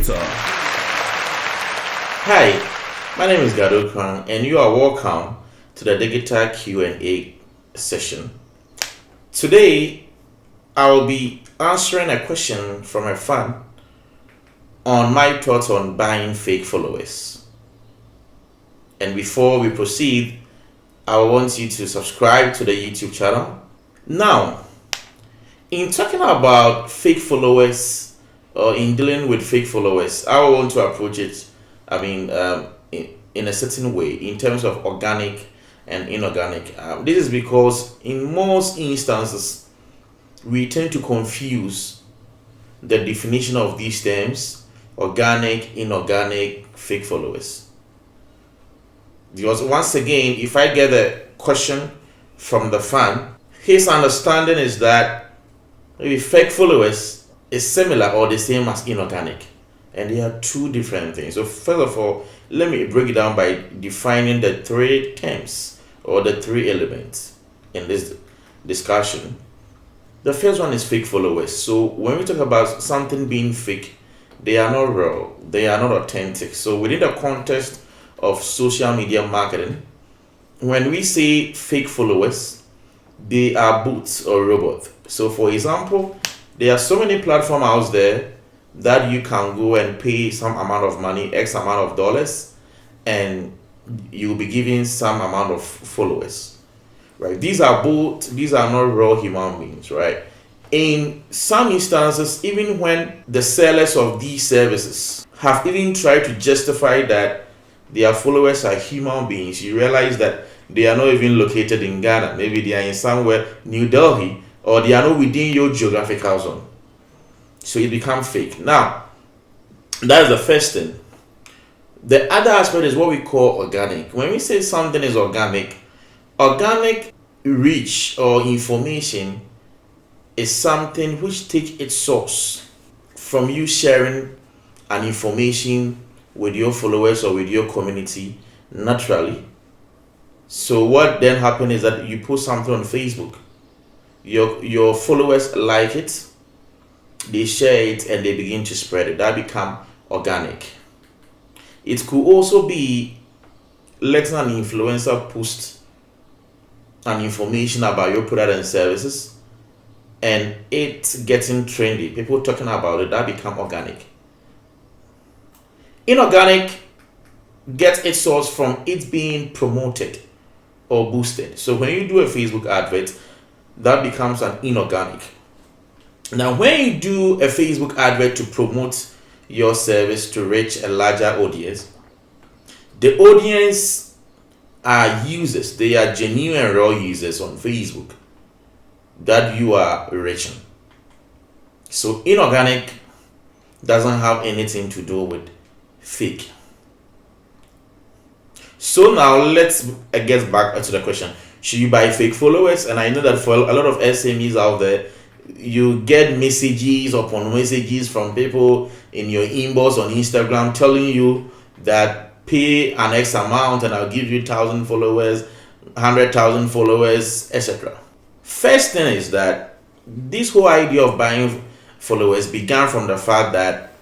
Filter. Hi, my name is Gado Kran, and you are welcome to the Digital Q&A session. Today, I will be answering a question from a fan on my thoughts on buying fake followers. And before we proceed, I want you to subscribe to the YouTube channel. Now, in talking about fake followers or in dealing with fake followers, I want to approach it, in a certain way in terms of organic and inorganic. This is because in most instances, we tend to confuse the definition of these terms, organic, inorganic, fake followers. Because once again, if I get a question from the fan, his understanding is that maybe fake followers is similar or the same as inorganic, and they are two different things. So first of all, let me break it down by defining the three terms or the three elements in this discussion. The first one is fake followers. So when we talk about something being fake, they are not real, they are not authentic. So within the context of social media marketing, when we say fake followers, they are bots or robots. So for example, there are so many platforms out there that you can go and pay some amount of money, X amount of dollars, and you'll be given some amount of followers, right? These are bots, these are not real human beings, right? In some instances, even when the sellers of these services have even tried to justify that their followers are human beings, you realize that they are not even located in Ghana. Maybe they are in somewhere, New Delhi, or they are not within your geographical zone. So it becomes fake. Now, that is the first thing. The other aspect is what we call organic. When we say something is organic reach or information is something which takes its source from you sharing an information with your followers or with your community naturally. So what then happens is that you post something on Facebook, your followers like it, they share it, and they begin to spread it. That become organic. It could also be letting an influencer post an information about your product and services, and it's getting trendy, people talking about it. That become organic. Inorganic gets its source from it being promoted or boosted. So when you do a Facebook advert, that becomes an inorganic. Now, when you do a Facebook advert to promote your service to reach a larger audience, the audience are users. They are genuine raw users on Facebook that you are reaching. So inorganic doesn't have anything to do with fake. So now let's get back to the question. Should you buy fake followers? And I know that for a lot of SMEs out there, you get messages upon messages from people in your inbox on Instagram telling you that pay an X amount and I'll give you 1,000 followers, 100,000 followers, etc. First thing is that this whole idea of buying followers began from the fact that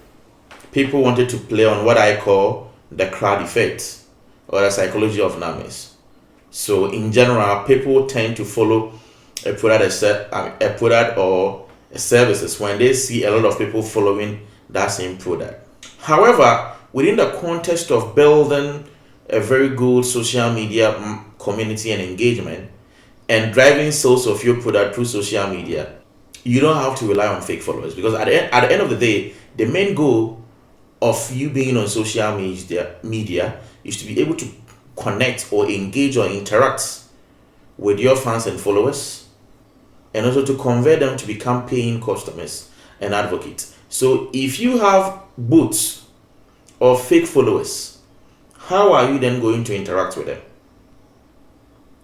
people wanted to play on what I call the crowd effect or the psychology of numbers. So in general, people tend to follow a product or a services when they see a lot of people following that same product. However, within the context of building a very good social media community and engagement and driving sales of your product through social media, you don't have to rely on fake followers, because at the end of the day, the main goal of you being on social media is to be able to connect or engage or interact with your fans and followers, and also to convert them to become paying customers and advocates. So if you have bots or fake followers, how are you then going to interact with them?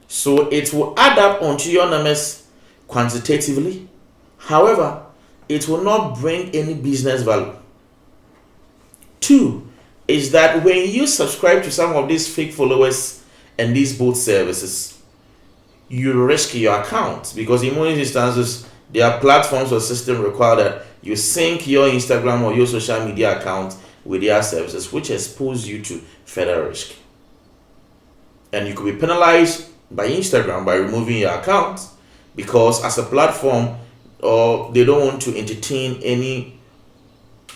So it will add up onto your numbers quantitatively. However, it will not bring any business value. Two is that when you subscribe to some of these fake followers and these bot services, you risk your account, because in most instances, there are platforms or systems require that you sync your Instagram or your social media account with their services, which expose you to further risk. And you could be penalized by Instagram by removing your account, because as a platform, or they don't want to entertain any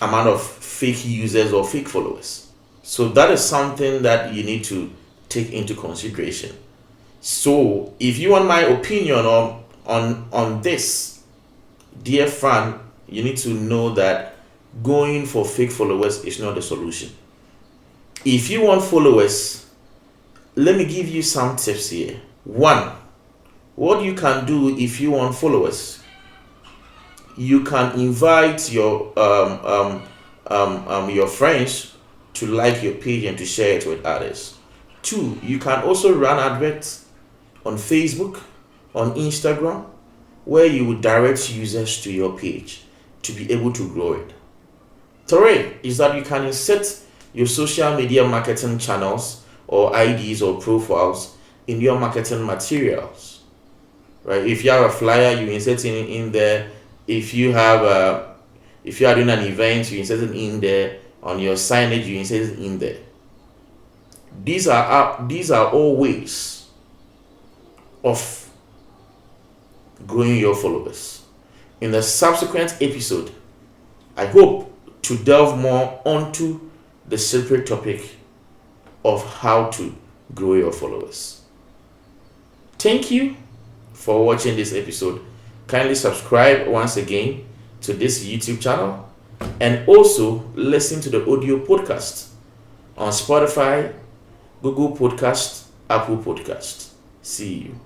amount of fake users or fake followers. So that is something that you need to take into consideration. So if you want my opinion on this, dear fan, you need to know that going for fake followers is not the solution. If you want followers, let me give you some tips here. One, what you can do if you want followers, you can invite your friends to like your page and to share it with others. Two, you can also run adverts on Facebook, on Instagram, where you would direct users to your page to be able to grow it. Three is that you can insert your social media marketing channels or IDs or profiles in your marketing materials. Right? If you have a flyer, you insert it in there. If you are doing an event, you insert it in there. On your signage, you insert it in there. These are all ways of growing your followers. In the subsequent episode, I hope to delve more onto the separate topic of how to grow your followers. Thank you for watching this episode. Kindly subscribe once again to this YouTube channel, and also listen to the audio podcast on Spotify, Google Podcast, Apple Podcast. See you.